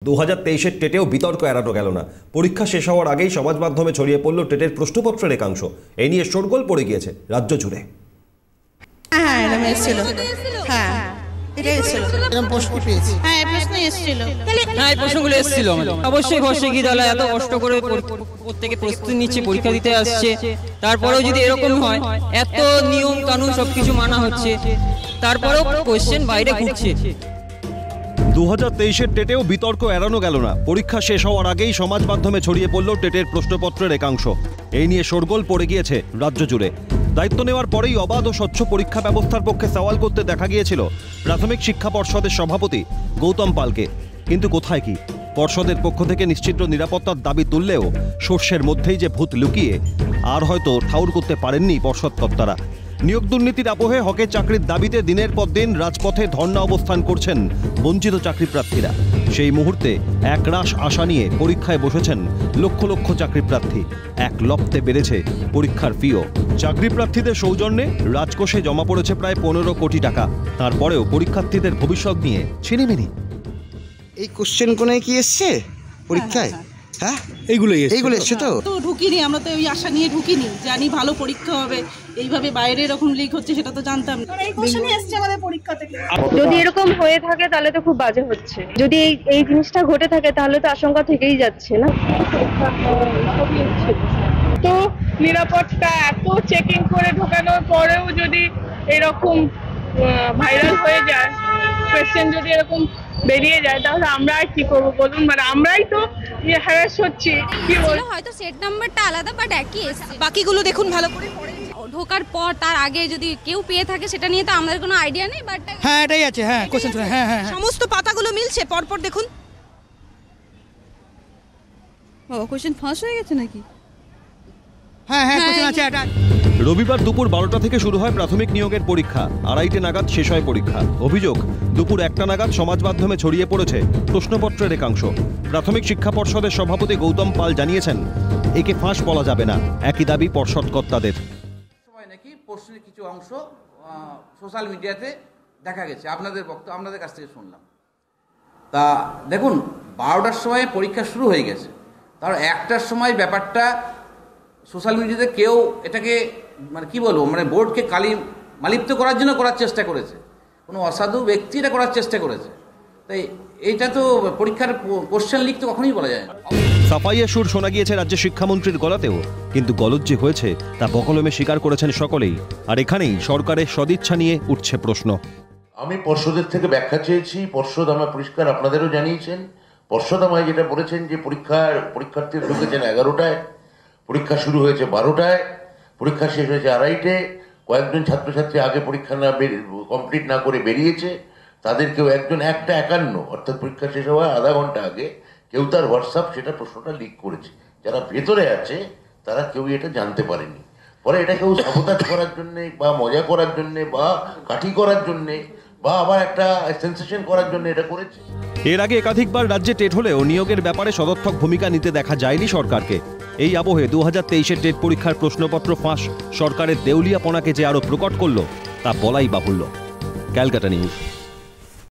2023-এর টেটেও বিতর্ক এড়ানো গেল না। পরীক্ষা শেষ হওয়ার আগেই সমাজ মাধ্যমে ছড়িয়ে পড়ল টেটের প্রশ্নপত্রের একাংশ। এই নিয়ে শোরগোল পড়ে গিয়েছে রাজ্য জুড়ে। অবশ্যই ভরসা কি দল এত কষ্ট করে প্রত্যেকে প্রস্তুতি নিচ্ছে, পরীক্ষা দিতে আসছে, তারপরেও যদি এরকম হয়, এত নিয়ম কানুন সবকিছু মানা হচ্ছে, তারপরেও কোশ্চেন বাইরে ঘুরছে। 2023-এর টেটেও বিতর্ক এড়ানো গেল না। পরীক্ষা শেষ হওয়ার আগেই সমাজ মাধ্যমে ছড়িয়ে পড়ল টেটের প্রশ্নপত্রের একাংশ। এই নিয়ে শোরগোল পড়ে গিয়েছে রাজ্য জুড়ে। দায়িত্ব নেওয়ার পরেই অবাধ ও স্বচ্ছ পরীক্ষা ব্যবস্থার পক্ষে সওয়াল করতে দেখা গিয়েছিল প্রাথমিক শিক্ষা পর্ষদের সভাপতি গৌতম পালকে। কিন্তু কোথায় কি, পর্ষদের পক্ষ থেকে নিশ্চিত নিরাপত্তার দাবি তুললেও শস্যের মধ্যেই যে ভূত লুকিয়ে আর হয়তো ঠাউর করতে পারেননি পর্ষদ কর্তারা। নিয়োগ দুর্নীতির আবহে হকের চাকরির দাবিতে দিনের পর দিন রাজপথে ধর্ণা অবস্থান করছেন বঞ্চিত চাকরিপ্রার্থীরা। সেই মুহূর্তে একরাশ আশা নিয়ে পরীক্ষায় বসেছেন লক্ষ লক্ষ চাকরিপ্রার্থী। এক লপ্তে বেড়েছে পরীক্ষার ফিও। চাকরিপ্রার্থীদের সৌজন্যে রাজকোষে জমা পড়েছে প্রায় 15 কোটি টাকা। তারপরেও পরীক্ষার্থীদের ভবিষ্যৎ নিয়ে ছিনিমিনি। এই কোশ্চেন কোনে কি এসছে পরীক্ষায়? হ্যাঁ, এইগুলো এসছে তো ঢুকিনি, আমরা তো ওই আশা নিয়ে ঢুকিনি, জানি ভালো পরীক্ষা হবে। এইভাবে বাইরে এরকম লিক হচ্ছে সেটা তো জানতাম না। এই কোশ্চেনই এসছে আমাদের পরীক্ষা থেকে। যদি এরকম হয়ে থাকে তাহলে তো খুব বাজে হচ্ছে। যদি এই জিনিসটা ঘটে থাকে তাহলে তো আশঙ্কা থেকেই যাচ্ছে না। তো নিরাপত্তা এত চেকিং করে ঢোকানোর পরেও যদি এরকম ভাইরাল হয়ে যায়, কোয়েশ্চেন যদি এরকম বেরিয়ে যায়, তাহলে আমরা আর কি করবো বলুন? মানে আমরাই তো হ্যারাস হচ্ছি। কি বল, হয়তো সেট নাম্বারটা আলাদা বাট একই এসছে। বাকিগুলো দেখুন ভালো করে ঢোকার পর তার আগে যদি কেউ পেয়ে থাকে সেটা নিয়ে তো আমাদের কোনো আইডিয়া নেই। বাট হ্যাঁ, এটাই আছে। হ্যাঁ, কোশ্চেন হ্যাঁ, সমস্ত পাতাগুলো মিলছে পরপর দেখুন। ও কোশ্চেন ফাঁস হয়ে গেছে নাকি? হ্যাঁ, কোশ্চেন আছে এটা। রবিবার দুপুর 12টা থেকে শুরু হয় প্রাথমিক নিয়োগের পরীক্ষা। 2:30 নাগাদ শেষ হয় পরীক্ষা। অভিযোগ, দুপুর 1টা নাগাদ সমাজ মাধ্যমে ছড়িয়ে পড়েছে প্রশ্নপত্রের একাংশ। প্রাথমিক শিক্ষা পর্ষদের সভাপতি গৌতম পাল জানিয়েছেন, একে ফাঁস বলা যাবে না। একই দাবি পর্ষদ কর্তাদের। সময় নাকি প্রশ্নের কিছু অংশ সোশ্যাল মিডিয়াতে দেখা গেছে, আপনাদের কাছ থেকে শুনলাম। তা দেখুন, 12টার সময় পরীক্ষা শুরু হয়ে গেছে, তার 1টার সময় ব্যাপারটা সোশ্যাল মিডিয়াতে কেউ এটাকে মানে কি বলবো, মানে বোর্ডকে মালিপ্ত করার জন্য করার চেষ্টা করেছে, কোনো অসাধু ব্যক্তি এটা করার চেষ্টা করেছে। তাই এইটা তো পরীক্ষার কোশ্চেন লিক তো কখনোই বলা যায় না। সাফাইয়ের সুর শোনা গিয়েছে রাজ্য শিক্ষামন্ত্রীর গলাতেও, কিন্তু গলদ যে হয়েছে তা বকলমে স্বীকার করেছেন সকলেই। আর এখানেই সরকারের সদিচ্ছা নিয়ে উঠছে প্রশ্ন। আমি পর্ষদের থেকে ব্যাখ্যা চেয়েছি, পর্ষদ আমার পরিষ্কার আপনাদেরও জানিয়েছেন। পর্ষদ আমায় যেটা বলেছেন যে পরীক্ষার্থীরা ঢুকেছেন 11টায়, পরীক্ষা শুরু হয়েছে 12টায়, পরীক্ষা শেষ হয়েছে 2:30-টে। কয়েকজন ছাত্রছাত্রী আগে পরীক্ষা কমপ্লিট না করে বেরিয়েছে, তাদেরকেও একজন 1:51 অর্থাৎ পরীক্ষা শেষ হওয়ার আধা ঘন্টা আগে কেউ তার হোয়াটসঅ্যাপ সেটা প্রশ্নটা লিক করেছে। যারা ভেতরে আছে তারা কেউ এটা জানতে পারেনি। পরে এটা কেউ সাবোতাজ করার জন্যে বা মজা করার জন্যে বা কাঠি করার জন্যে বা আবার একটা সেন্সেশন করার জন্য এটা করেছে। এর আগে একাধিকবার রাজ্যে টেট হলেও নিয়োগের ব্যাপারে সদর্থক ভূমিকা নিতে দেখা যায়নি সরকারকে। এই আবহে 2023-এর টেট পরীক্ষার প্রশ্নপত্র ফাঁস সরকারের দেউলিয়াপনাকে যে আরো প্রকট করল তা বলাই বাহুল্য। ক্যালকাটা নিউজ।